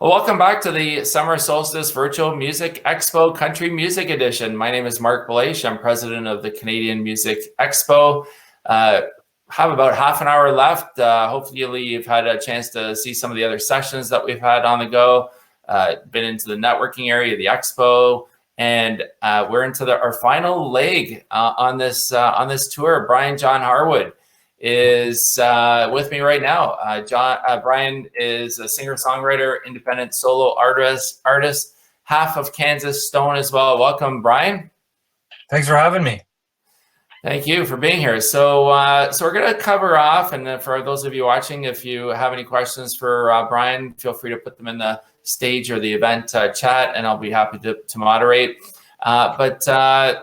Well, welcome back to the Summer Solstice Virtual Music Expo Country Music Edition. My name is Marc Belaiche. I'm president of the Canadian Music Expo. Have about half an hour left. Hopefully you've had a chance to see some of the other sessions that we've had on the go. Been into the networking area, the expo, and we're into our final leg on this tour. John Harwood is with me right now. Brian is a singer-songwriter, independent solo artist, half of Kansas Stone as well. Welcome, Brian. Thanks for having me. Thank you for being here. So we're going to cover off, and for those of you watching, if you have any questions for Brian, feel free to put them in the stage or the event chat, and I'll be happy to moderate. But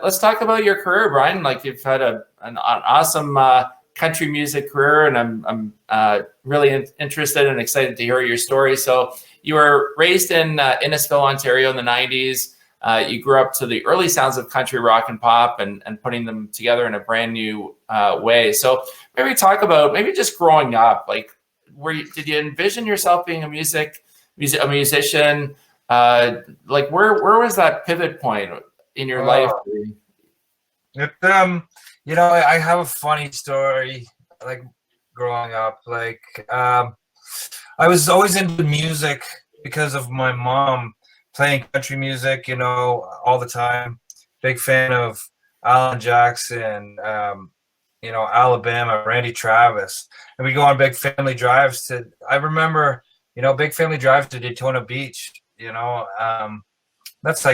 let's talk about your career, Brian. Like, you've had an awesome country music career, and I'm really interested and excited to hear your story. So you were raised in Innisfil, Ontario in the 90s. You grew up to the early sounds of country rock and pop and putting them together in a brand new way. So maybe talk about just growing up. Like, did you envision yourself being a musician? Like, where was that pivot point in your life? I have a funny story. Like, growing up, I was always into music because of my mom playing country music, all the time. Big fan of Alan Jackson, Alabama, Randy Travis. And we go on big family drives I remember, big family drives to Daytona Beach, that's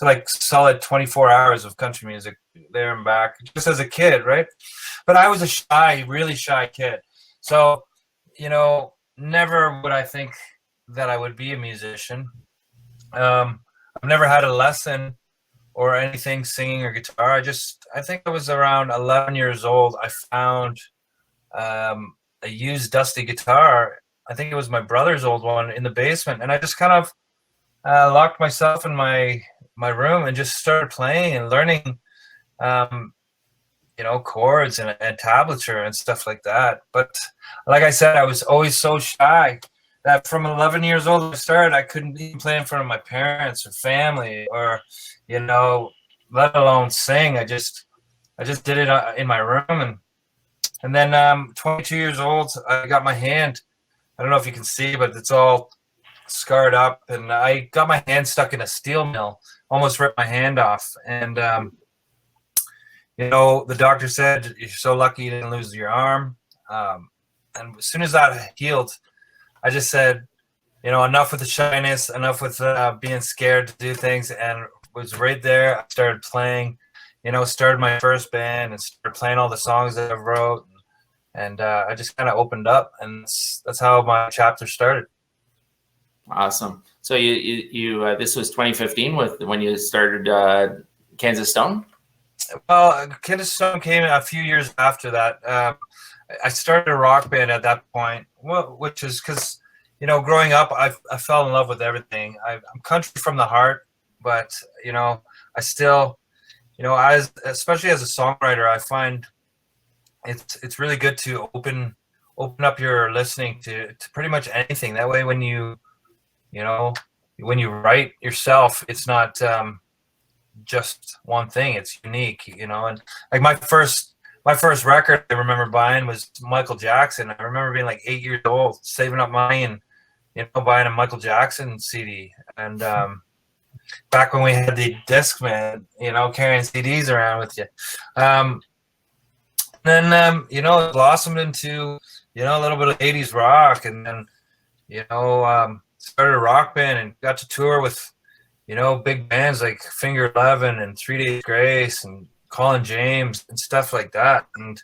like solid 24 hours of country music there and back, just as a kid, right? But I was a really shy kid. So, never would I think that I would be a musician. I've never had a lesson or anything singing or guitar. I think I was around 11 years old. I found a used dusty guitar. I think it was my brother's old one in the basement. And I just kind of locked myself in my room and just started playing and learning, chords and tablature and stuff like that. But like I said, I was always so shy that from 11 years old I couldn't even play in front of my parents or family or, let alone sing. I just did it in my room. And then 22 years old, I got my hand. I don't know if you can see, but it's all scarred up. And I got my hand stuck in a steel mill, almost ripped my hand off. And, the doctor said, "You're so lucky you didn't lose your arm." And as soon as that healed, I just said, enough with the shyness, enough with being scared to do things, and was right there. I started playing, started my first band and started playing all the songs that I wrote. And I just kind of opened up, and that's how my chapter started. Awesome. So you this was 2015 when you started Kansas Stone? Well, Kansas Stone came a few years after that. I started a rock band at that point, which is because, growing up, I fell in love with everything. I'm country from the heart, but, I still, especially as a songwriter, I find it's really good to open up your listening to pretty much anything. That way, when you write yourself, it's not just one thing. It's unique, and like my first record I remember buying was Michael Jackson. I remember being like 8 years old, saving up money and, buying a Michael Jackson CD. And back when we had the Discman, carrying CDs around with you. Then, it blossomed into, a little bit of 80s rock. And then, started a rock band and got to tour with, big bands like Finger 11 and 3 Days Grace and Colin James and stuff like that. And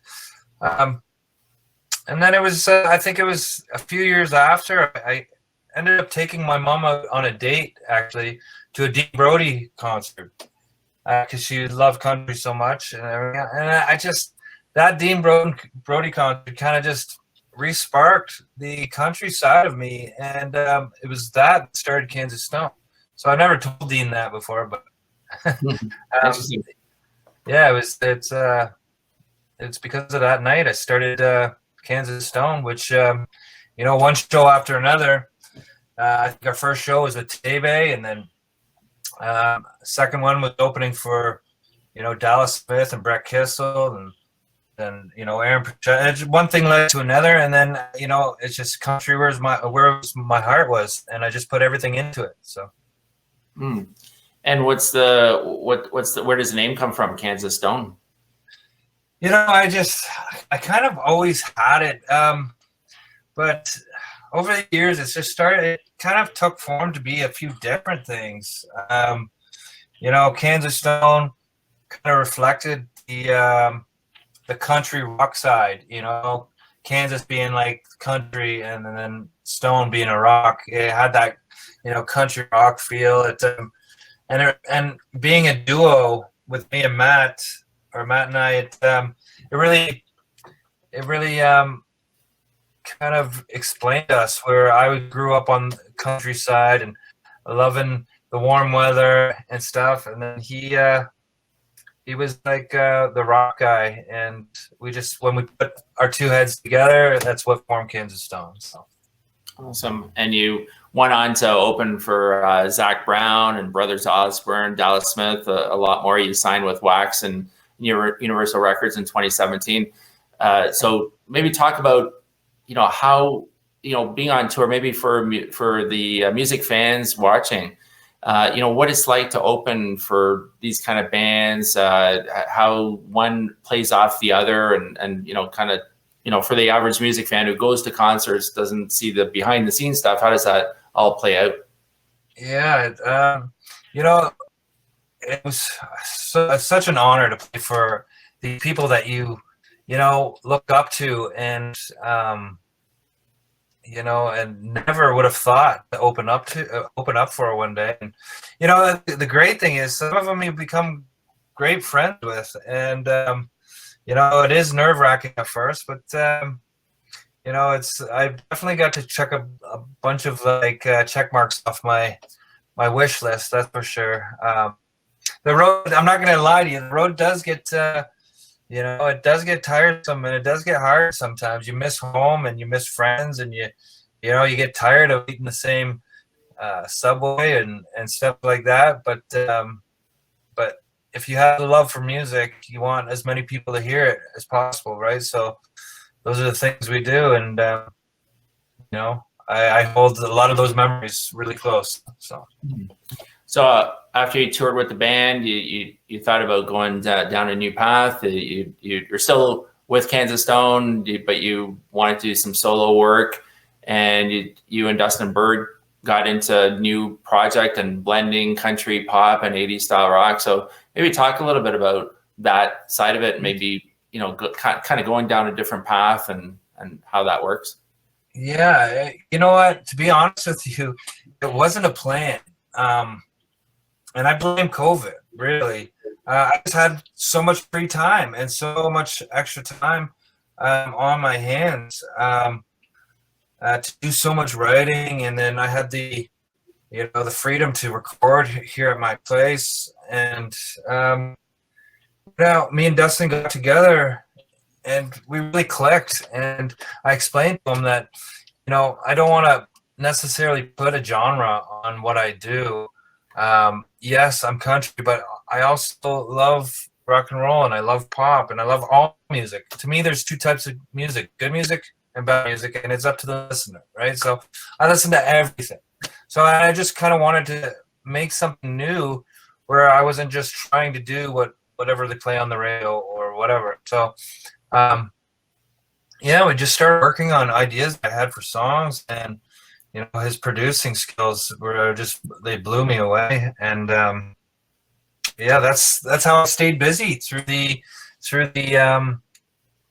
then it was, I think it was a few years after, I ended up taking my mom out on a date, actually, to a Dean Brody concert because she loved country so much. And that Dean Brody concert kind of just re-sparked the country side of me. And it was that started Kansas Stone. So I never told Dean that before, but yeah, it's because of that night I started Kansas Stone, which one show after another, I think our first show was with Tebe, and then second one was opening for, Dallas Smith and Brett Kissel, and then Aaron. One thing led to another, and then it's just country where my heart was, and I just put everything into it. So. Mm. And what's the where does the name come from, Kansas Stone? I kind of always had it, but over the years it's just started. It kind of took form to be a few different things. Kansas Stone kind of reflected the country rock side. Kansas being like country, and then Stone being a rock. It had that country rock feel. And being a duo with me and Matt and I, it really kind of explained us, where I grew up on the countryside and loving the warm weather and stuff, and then he was like the rock guy, and when we put our two heads together, that's what formed Kansas Stone. So. Awesome. And you went on to open for Zach Brown and Brothers Osborne, Dallas Smith, a lot more. You signed with Wax and Universal Records in 2017. So maybe talk about, how, being on tour, maybe for the music fans watching, what it's like to open for these kind of bands, how one plays off the other, and kind of, for the average music fan who goes to concerts, doesn't see the behind the scenes stuff, how does that all play out? Yeah, it was such an honor to play for the people that you look up to, and and never would have thought to open up for one day. And the great thing is, some of them you become great friends with, and it is nerve-wracking at first, but I definitely got to check a bunch of check marks off my wish list, that's for sure. The road, I'm not gonna lie to you, the road does get it does get tiresome, and it does get hard sometimes. You miss home, and you miss friends, and you get tired of eating the same Subway and stuff like that. But if you have the love for music, you want as many people to hear it as possible, right? So those are the things we do, and I hold a lot of those memories really close. So after you toured with the band, you thought about going down a new path. You're still with Kansas Stone, but you wanted to do some solo work, and you and Dustin Bird got into a new project and blending country pop and 80s style rock. So maybe talk a little bit about that side of it, maybe, kind of going down a different path and how that works. Yeah, you know what? To be honest with you, it wasn't a plan. And I blame COVID, really. I just had so much free time and so much extra time on my hands to do so much writing, and then I had the freedom to record here at my place. And me and Dustin got together, and we really clicked. And I explained to him that I don't want to necessarily put a genre on what I do. Yes, I'm country, but I also love rock and roll, and I love pop, and I love all music. To me, there's two types of music: good music and bad music, and it's up to the listener, right? So I listen to everything. So I just kind of wanted to make something new, where I wasn't just trying to do whatever they play on the radio or whatever. So we just started working on ideas I had for songs, and his producing skills they blew me away. And that's how I stayed busy through the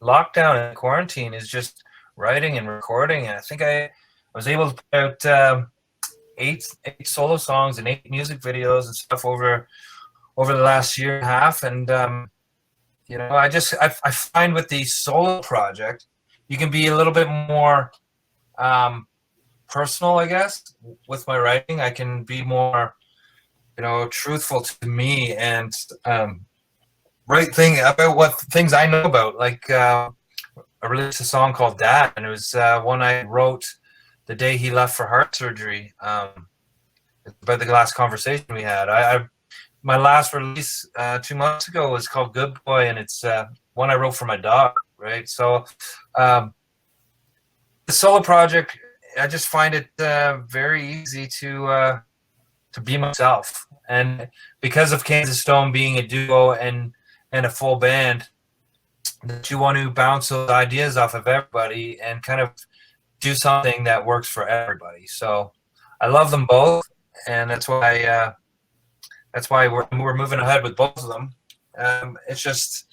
lockdown and quarantine, is just writing and recording. And I think I was able to put out eight solo songs and 8 music videos and stuff over the last year and a half. And I find with the solo project, you can be a little bit more personal, I guess. With my writing, I can be more truthful to me, and write thing about what things I know about. Like I released a song called Dad, and it was one I wrote the day he left for heart surgery. About the last conversation we had. My last release 2 months ago was called Good Boy, and it's one I wrote for my dog, right? So the solo project, I just find it very easy to be myself. And because of Kansas Stone being a duo and a full band, that you want to bounce those ideas off of everybody and kind of do something that works for everybody. So I love them both, and that's why we're moving ahead with both of them. It's just,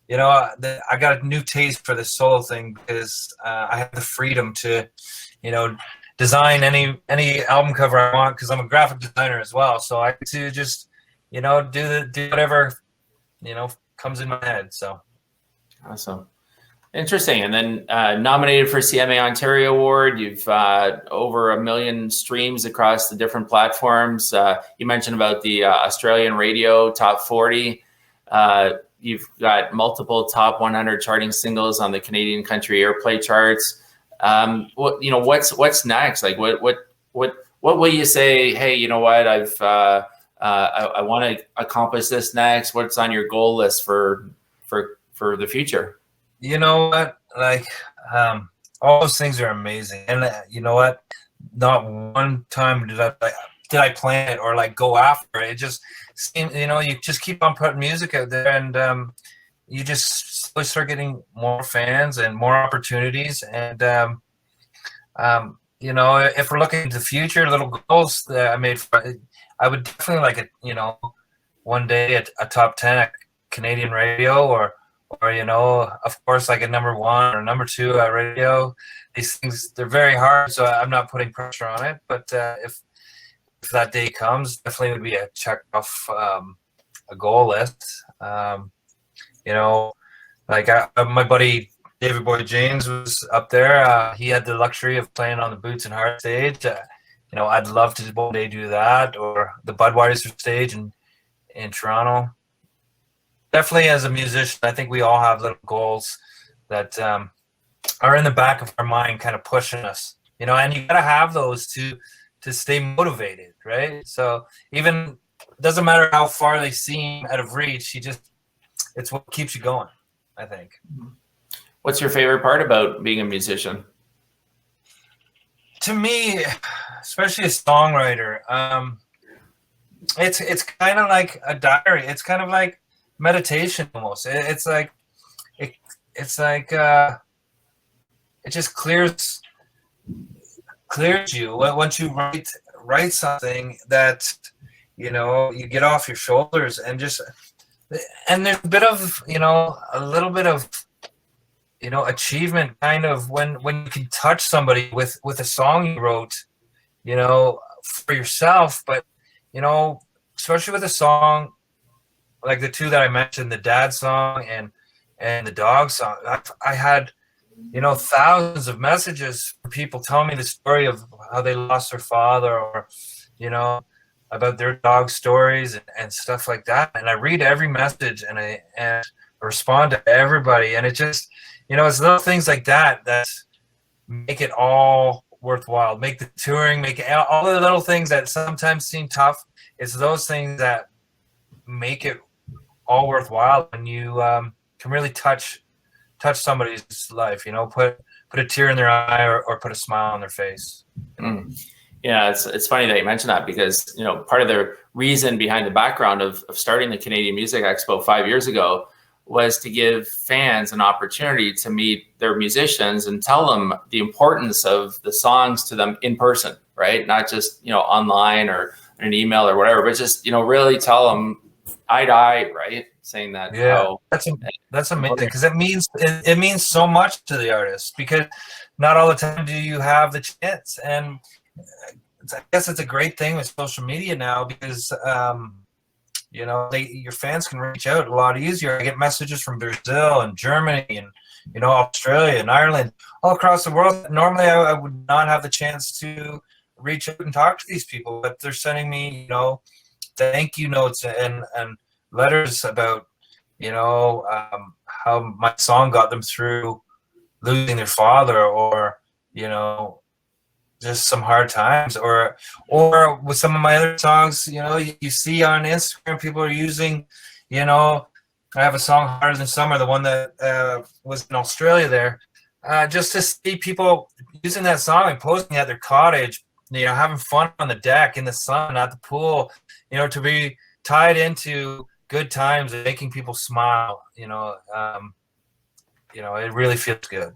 you know, I got a new taste for this solo thing because I have the freedom to, you know, design any album cover I want because I'm a graphic designer as well. So I get to just, you know, do whatever, you know, comes in my head. So awesome. Interesting. And then nominated for CMA Ontario Award. You've over 1 million streams across the different platforms. You mentioned about the Australian radio top 40. You've got multiple top 100 charting singles on the Canadian country airplay charts. What's next? Like what will you say? Hey, you know what? I want to accomplish this next. What's on your goal list for the future? You know what? Like, all those things are amazing, and you know what? Not one time did I plan it or like go after it. It just seemed, you know, you just keep on putting music out there, and you just slowly start getting more fans and more opportunities. And you know, if we're looking to the future, little goals that I made, I would definitely like it. You know, one day at a top 10 at Canadian radio, or you know, of course, like a number 1 or number 2 at radio. These things, they're very hard, so I'm not putting pressure on it. But if that day comes, definitely would be a check off a goal list. You know, like my buddy David Boy James was up there. He had the luxury of playing on the Boots and Heart stage. You know, I'd love to one day do that, or the Budweiser stage in Toronto. Definitely, as a musician, I think we all have little goals that are in the back of our mind, kind of pushing us, you know, and you got to have those to stay motivated, right? So even, it doesn't matter how far they seem out of reach, it's what keeps you going, I think. What's your favorite part about being a musician? To me, especially a songwriter, it's kind of like a diary. It's kind of like meditation almost. It's like it just clears you once you write something that, you know, you get off your shoulders, and there's a bit of, you know, a little bit of, you know, achievement kind of when you can touch somebody with a song you wrote, you know, for yourself. But, you know, especially with a song like the 2 that I mentioned, the dad song and the dog song, I had, you know, thousands of messages from people telling me the story of how they lost their father, or, you know, about their dog stories and stuff like that. And I read every message, and I respond to everybody. And it just, you know, it's little things like that make it all worthwhile, make the touring, make it, all the little things that sometimes seem tough. It's those things that make it all worthwhile, and you can really touch somebody's life, you know, put a tear in their eye, or put a smile on their face. Yeah, it's funny that you mentioned that, because, you know, part of the reason behind the background of starting the Canadian Music Expo 5 years ago was to give fans an opportunity to meet their musicians and tell them the importance of the songs to them in person, right? Not just, you know, online or an email or whatever, but just, you know, really tell them eye to eye, right? Saying that. Yeah, that's amazing, because it means so much to the artist, because not all the time do you have the chance. And I guess it's a great thing with social media now, because you know, your fans can reach out a lot easier. I get messages from Brazil and Germany and, you know, Australia and Ireland, all across the world. Normally I would not have the chance to reach out and talk to these people, but they're sending me, you know, thank you notes and letters about, you know, how my song got them through losing their father, or, you know, just some hard times, or with some of my other songs, you know, you see on Instagram people are using, you know, I have a song Harder Than Summer, the one that was in Australia there, just to see people using that song and posting at their cottage, you know, having fun on the deck in the sun at the pool, you know, to be tied into good times and making people smile, you know, it really feels good.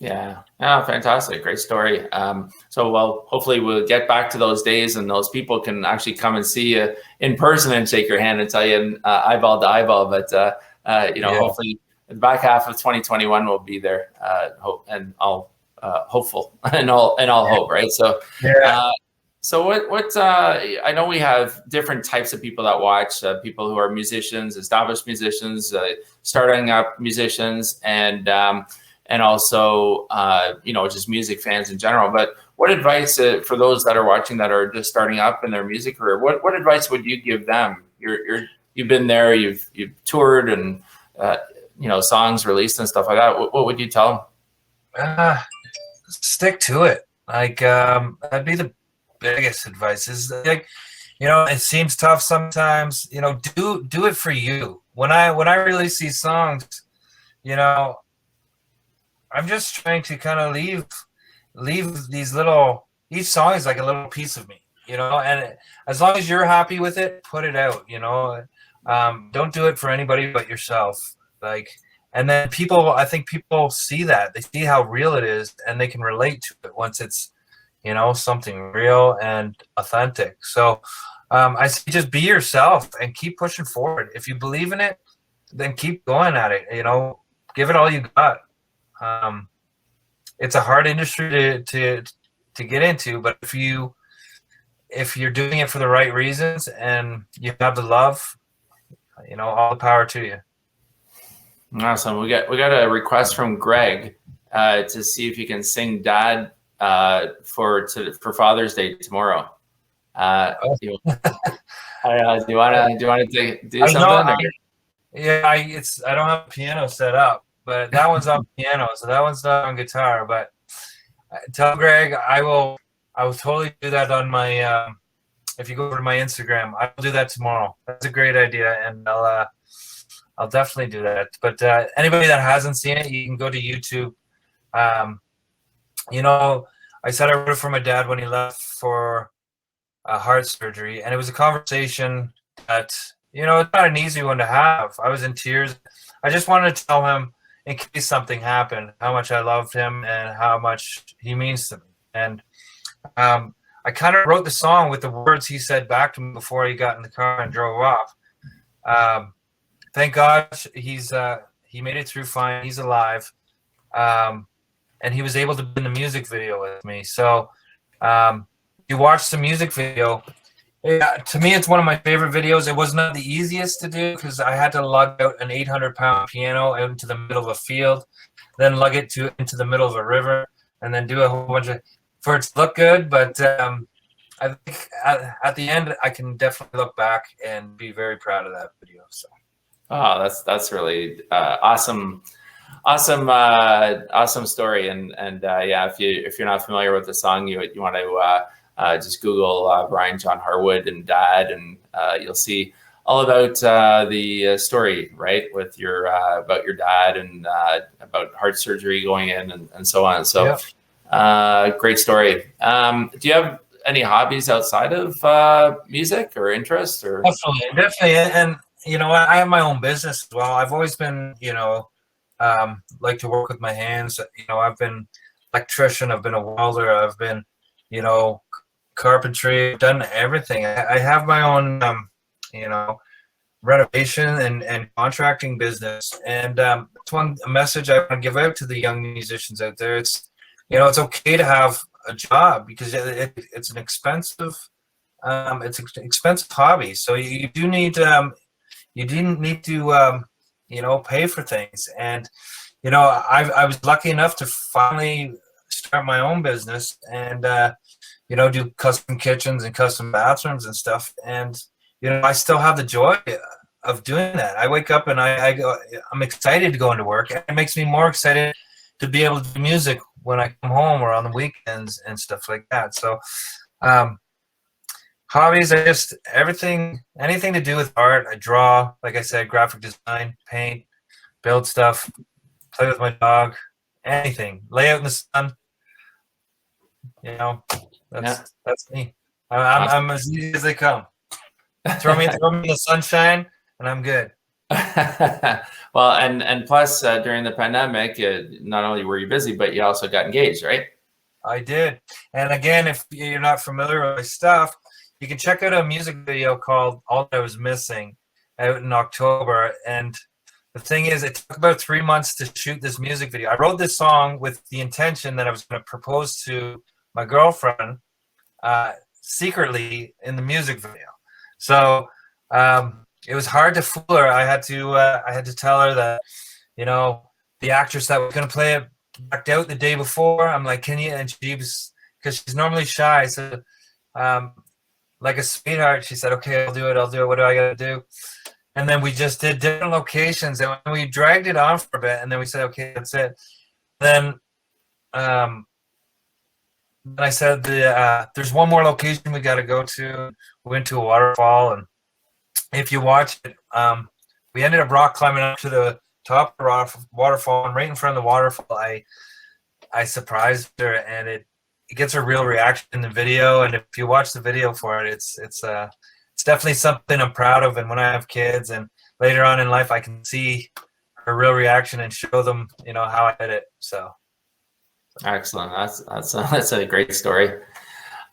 Yeah. Yeah. Fantastic. Great story. So, well, hopefully we'll get back to those days and those people can actually come and see you in person and shake your hand and tell you eyeball to eyeball. But, hopefully the back half of 2021 will be there. And I'll hopeful and all hope. Right. So, so what I know we have different types of people that watch, people who are musicians, established musicians, starting up musicians, and also, just music fans in general. But what advice for those that are watching that are just starting up in their music career? What advice would you give them? You've been there, you've toured, and songs released and stuff like that. What would you tell them? Stick to it. Like that'd be the biggest advice. Is like, it seems tough sometimes. Do it for you. When I release these songs, I'm just trying to kind of leave these little, each song is like a little piece of me, and as long as you're happy with it, put it out, don't do it for anybody but yourself. And then I think people see that, they see how real it is and they can relate to it once it's, something real and authentic. So I say just be yourself and keep pushing forward. If you believe in it, then keep going at it, give it all you got. It's a hard industry to get into, but if you're doing it for the right reasons and you have the love, all the power to you. Awesome. We got a request from Greg to see if you can sing "Dad" for Father's Day tomorrow. I don't know. Do you want to do something? I don't have a piano set up, but that one's on piano, so that one's not on guitar. But tell Greg I will totally do that on my. If you go over to my Instagram, I will do that tomorrow. That's a great idea, and I'll definitely do that. But anybody that hasn't seen it, you can go to YouTube. I said I wrote it for my dad when he left for heart surgery, and it was a conversation that it's not an easy one to have. I was in tears. I just wanted to tell him, in case something happened, how much I loved him and how much he means to me. And I kind of wrote the song with the words he said back to me before he got in the car and drove off. Thank God he made it through fine. He's alive. And he was able to be in the music video with me. So you watch the music video. To me, it's one of my favorite videos. It was not the easiest to do because I had to lug out an 800-pound piano out into the middle of a field, then lug it into the middle of a river, and then do a whole bunch of for it to look good. But I think at the end, I can definitely look back and be very proud of that video. So. Oh, that's really awesome story. And if you're not familiar with the song, you want to just Google Brian John Harwood and Dad, and you'll see all about the story, right, with about your dad and about heart surgery going in and so on. So great story. Do you have any hobbies outside of music or interest? Or Definitely. And I have my own business as well. I've always been, like to work with my hands. I've been electrician, I've been a welder, I've been, carpentry, I've done everything. I have my own, renovation and contracting business. And it's one message I want to give out to the young musicians out there. It's, it's okay to have a job because it's an expensive, hobby. So you do need to pay for things. And I was lucky enough to finally start my own business and do custom kitchens and custom bathrooms and stuff. And I still have the joy of doing that. I wake up and I'm excited to go into work. It makes me more excited to be able to do music when I come home or on the weekends and stuff like that. So hobbies are just anything to do with art. I draw, like I said, graphic design, paint, build stuff, play with my dog, anything, lay out in the sun. You know, that's me. I'm as easy as they come. Throw me in the sunshine, and I'm good. Well, and plus during the pandemic, not only were you busy, but you also got engaged, right? I did. And again, if you're not familiar with my stuff, you can check out a music video called "All That I Was Missing" out in October. And the thing is, it took about 3 months to shoot this music video. I wrote this song with the intention that I was going to propose to my girlfriend secretly in the music video. So it was hard to fool her. I had to tell her that, you know, the actress that was going to play it backed out the day before. I'm like, can you? And she was, because she's normally shy. So like a sweetheart, she said, okay, I'll do it. What do I got to do? And then we just did different locations, and we dragged it on for a bit, and then we said, okay, that's it. Then I said, there's one more location we got to go to. We went to a waterfall, and if you watch it, we ended up rock climbing up to the top of the waterfall, and right in front of the waterfall, I surprised her, and it gets a real reaction in the video. And if you watch the video for it, it's definitely something I'm proud of. And when I have kids and later on in life, I can see her real reaction and show them, you know, how I did it. So excellent. That's a great story.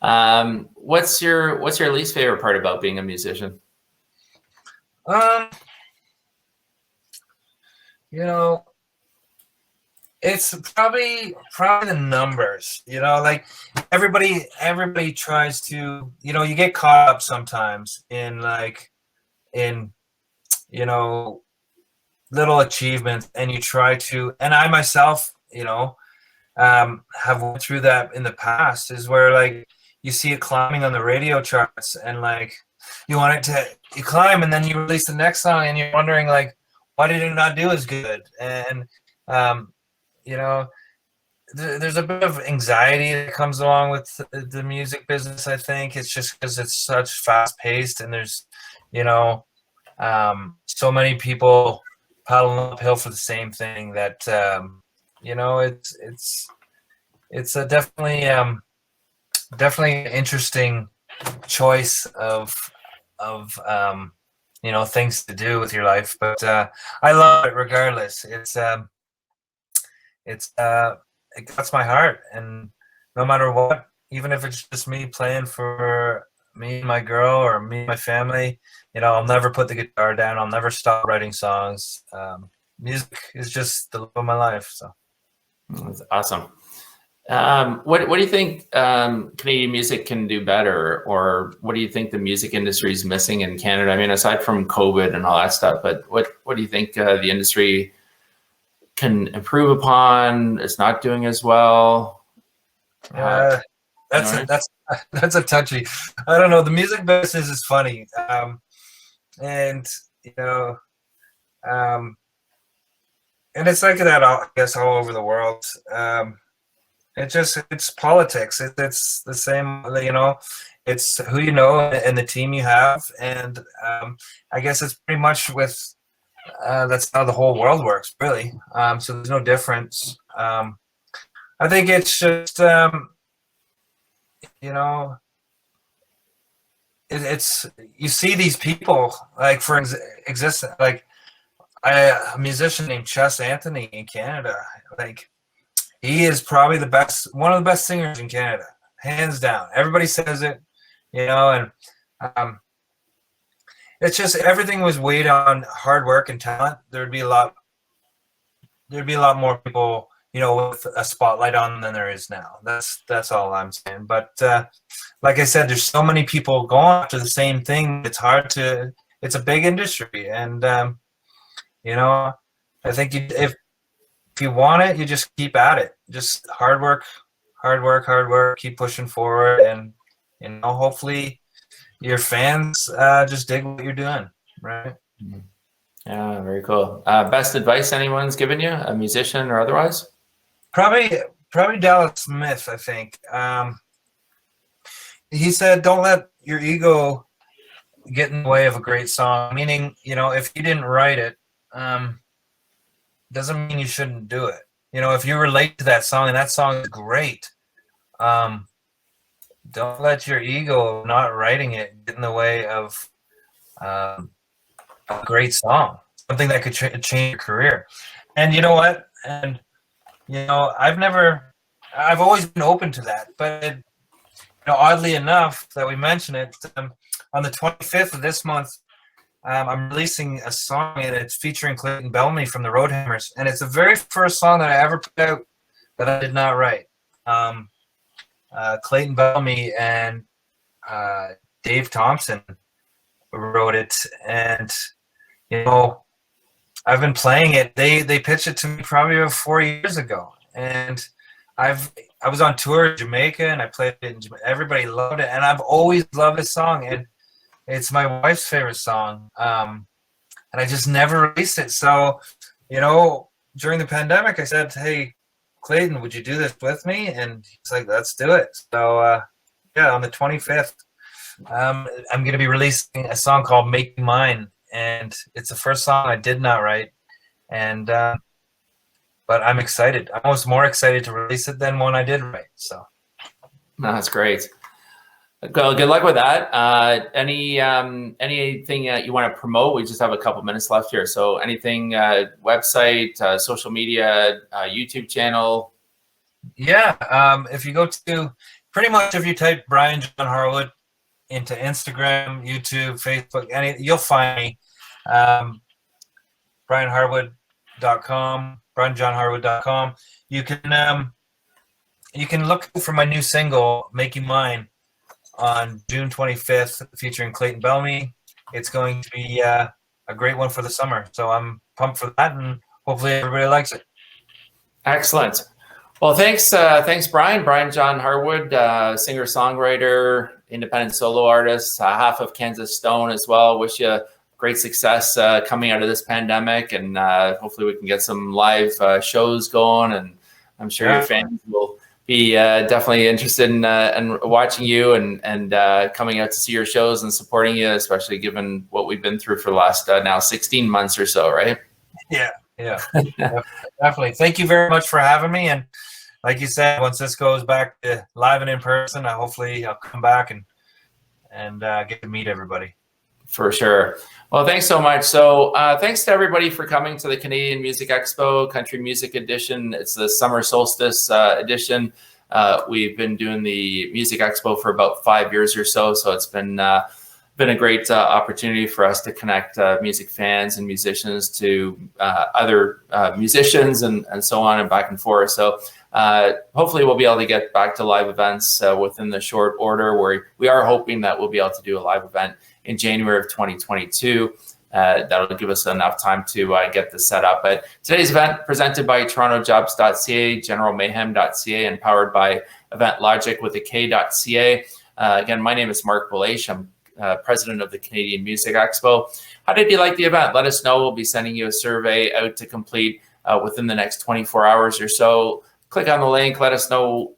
What's your least favorite part about being a musician? You know, it's probably the numbers. You know, like everybody tries to, you know, you get caught up sometimes in you know, little achievements, and you try to, and I myself, you know, have went through that in the past, is where like you see it climbing on the radio charts, and like you climb, and then you release the next song, and you're wondering like, why did it not do as good? And you know, there's a bit of anxiety that comes along with the music business. I think it's just because it's such fast paced, and there's, you know, so many people paddling uphill for the same thing that you know, it's a definitely interesting choice of you know, things to do with your life, but I love it regardless. It cuts my heart, and no matter what, even if it's just me playing for me and my girl, or me and my family, you know, I'll never put the guitar down. I'll never stop writing songs. Music is just the love of my life. So that's awesome. What do you think Canadian music can do better, or what do you think the music industry is missing in Canada? I mean, aside from COVID and all that stuff, but what do you think the industry can improve upon? It's not doing as well. That's a touchy. I don't know. The music business is funny, and you know, and it's like that, I guess, all over the world. It's politics. It's the same, you know, it's who you know and the team you have. And I guess it's pretty much with, that's how the whole world works, really. So there's no difference. I think it's just, you know, it's, you see these people, like for existence, like a musician named Chess Anthony in Canada, like, he is probably one of the best singers in Canada, hands down. Everybody says it, you know, and it's just everything was weighed on hard work and talent. There'd be a lot more people, you know, with a spotlight on them than there is now. That's all I'm saying. But like I said, there's so many people going after the same thing. It's a big industry, and you know, I think if you want it, you just keep at it. Just hard work, keep pushing forward, and you know, hopefully your fans just dig what you're doing, right? Yeah, very cool. Best advice anyone's given you, a musician or otherwise? Probably probably Dallas Smith, I think. He said, "Don't let your ego get in the way of a great song." Meaning, if you didn't write it, doesn't mean you shouldn't do it. If you relate to that song and that song is great, don't let your ego not writing it get in the way of a great song, something that could change your career. And you know what? And I've always been open to that, but oddly enough, that we mention it, on the 25th of this month, I'm releasing a song, and it's featuring Clayton Bellamy from the Roadhammers, and it's the very first song that I ever put out that I did not write. Clayton Bellamy and Dave Thompson wrote it, and I've been playing it. They pitched it to me probably about 4 years ago, and I was on tour in Jamaica, and I played it in Jamaica. Everybody loved it, and I've always loved this song, and it's my wife's favorite song, and I just never released it. So, during the pandemic, I said, "Hey, Clayton, would you do this with me?" And he's like, "Let's do it." So, on the 25th, I'm going to be releasing a song called "Make You Mine," and it's the first song I did not write, and but I'm excited. I'm almost more excited to release it than one I did write. So, no, that's great. Good luck with that. Anything you want to promote? We just have a couple minutes left here. So anything, website, social media, YouTube channel? Yeah. If you go to pretty much, if you type Brian John Harwood into Instagram, YouTube, Facebook, you'll find me. BrianHarwood.com, BrianJohnHarwood.com. You can look for my new single, "Make You Mine," on June 25th, featuring Clayton Bellamy. It's going to be a great one for the summer. So I'm pumped for that, and hopefully everybody likes it. Excellent. Well, thanks, Brian. Brian John Harwood, singer-songwriter, independent solo artist, half of Kansas Stone as well. Wish you great success coming out of this pandemic, and hopefully we can get some live shows going, and I'm sure your fans will be definitely interested in watching you and coming out to see your shows and supporting you, especially given what we've been through for the last now 16 months or so, right? Yeah, definitely. Thank you very much for having me. And like you said, once this goes back to live and in person, hopefully I'll come back and get to meet everybody. For sure. Well, thanks so much. So thanks to everybody for coming to the Canadian Music Expo Country Music Edition. It's the Summer Solstice edition. We've been doing the Music Expo for about 5 years or so. So it's been a great opportunity for us to connect music fans and musicians to other musicians and so on and back and forth. So hopefully we'll be able to get back to live events within the short order, where we are hoping that we'll be able to do a live event in January of 2022. That'll give us enough time to get this set up. But today's event, presented by torontojobs.ca, generalmayhem.ca, and powered by Event Logic with a K.ca. Again, my name is Marc Belaiche. I'm president of the Canadian Music Expo. How did you like the event? Let us know. We'll be sending you a survey out to complete within the next 24 hours or so. Click on the link. Let us know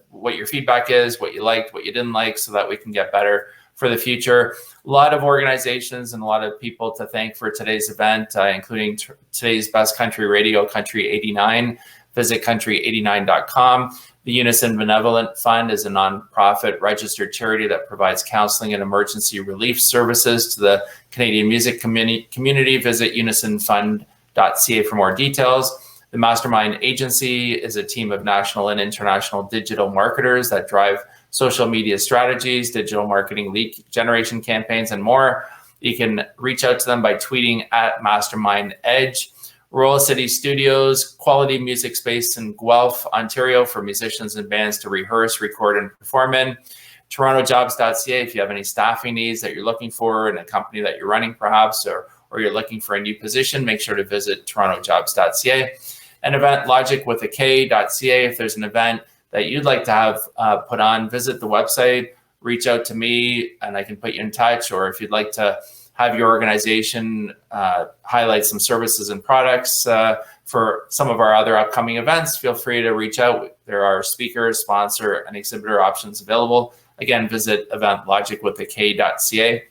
what your feedback is, what you liked, what you didn't like, so that we can get better for the future. A lot of organizations and a lot of people to thank for today's event, including today's best country radio, Country 89. Visit country89.com. The Unison Benevolent Fund is a nonprofit registered charity that provides counseling and emergency relief services to the Canadian music community. Visit unisonfund.ca for more details. The Mastermind Agency is a team of national and international digital marketers that drive social media strategies, digital marketing, lead generation campaigns, and more. You can reach out to them by tweeting at Mastermind Edge. Royal City Studios, quality music space in Guelph, Ontario, for musicians and bands to rehearse, record, and perform in. torontojobs.ca, if you have any staffing needs that you're looking for in a company that you're running perhaps, or you're looking for a new position, make sure to visit torontojobs.ca. And Event Logic with a K.ca, if there's an event that you'd like to have put on, visit the website, reach out to me, and I can put you in touch. Or if you'd like to have your organization highlight some services and products for some of our other upcoming events, feel free to reach out. There are speaker, sponsor, and exhibitor options available. Again, visit eventlogicwithak.ca.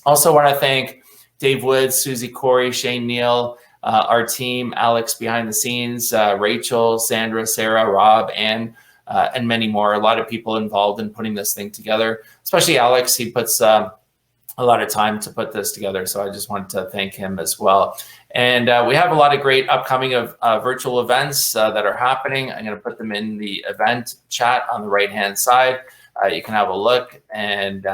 Also want to thank Dave Woods, Susie Corey, Shane Neal, our team, Alex behind the scenes, Rachel, Sandra, Sarah, Rob, Ann, and many more. A lot of people involved in putting this thing together, especially Alex. He puts a lot of time to put this together, so I just wanted to thank him as well. And we have a lot of great upcoming virtual events that are happening. I'm going to put them in the event chat on the right-hand side. You can have a look and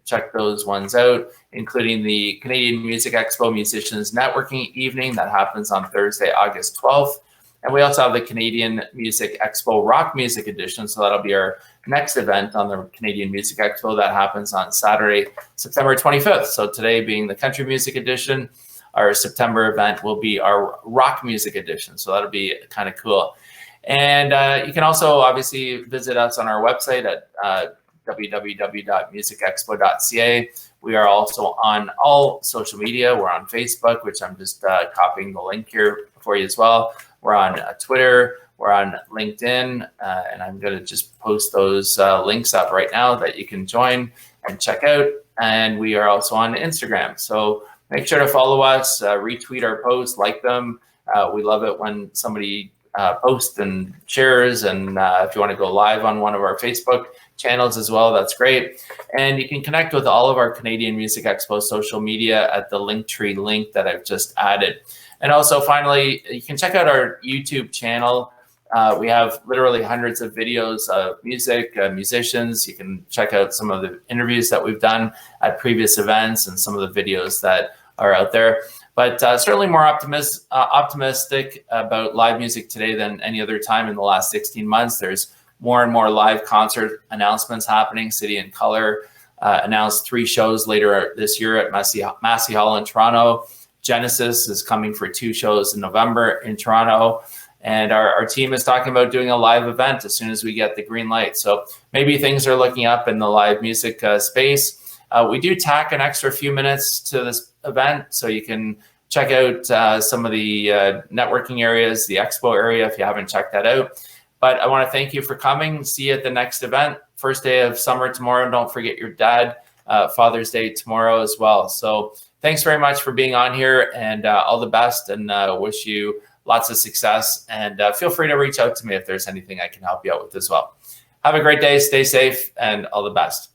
check those ones out, including the Canadian Music Expo Musicians Networking Evening that happens on Thursday, August 12th. And we also have the Canadian Music Expo Rock Music Edition. So that'll be our next event on the Canadian Music Expo that happens on Saturday, September 25th. So today being the Country Music Edition, our September event will be our Rock Music Edition. So that'll be kind of cool. And you can also obviously visit us on our website at www.musicexpo.ca. We are also on all social media. We're on Facebook, which I'm just copying the link here for you as well. We're on Twitter. We're on LinkedIn. And I'm going to just post those links up right now that you can join and check out. And we are also on Instagram. So make sure to follow us, retweet our posts, like them. We love it when somebody posts and shares. And if you want to go live on one of our Facebook channels as well, that's great. And you can connect with all of our Canadian Music Expo social media at the Linktree link that I've just added. And also finally, you can check out our YouTube channel. We have literally hundreds of videos of music, musicians. You can check out some of the interviews that we've done at previous events and some of the videos that are out there. But certainly more optimistic about live music today than any other time in the last 16 months. There's more and more live concert announcements happening. City and Colour announced 3 shows later this year at Massey Hall in Toronto. Genesis is coming for 2 shows in November in Toronto. And our team is talking about doing a live event as soon as we get the green light. So maybe things are looking up in the live music space. We do tack an extra few minutes to this event, so you can check out some of the networking areas, the expo area, if you haven't checked that out. But I want to thank you for coming. See you at the next event. First day of summer tomorrow. Don't forget your dad. Father's Day tomorrow as well. So thanks very much for being on here, and all the best, and wish you lots of success. And feel free to reach out to me if there's anything I can help you out with as well. Have a great day. Stay safe, and all the best.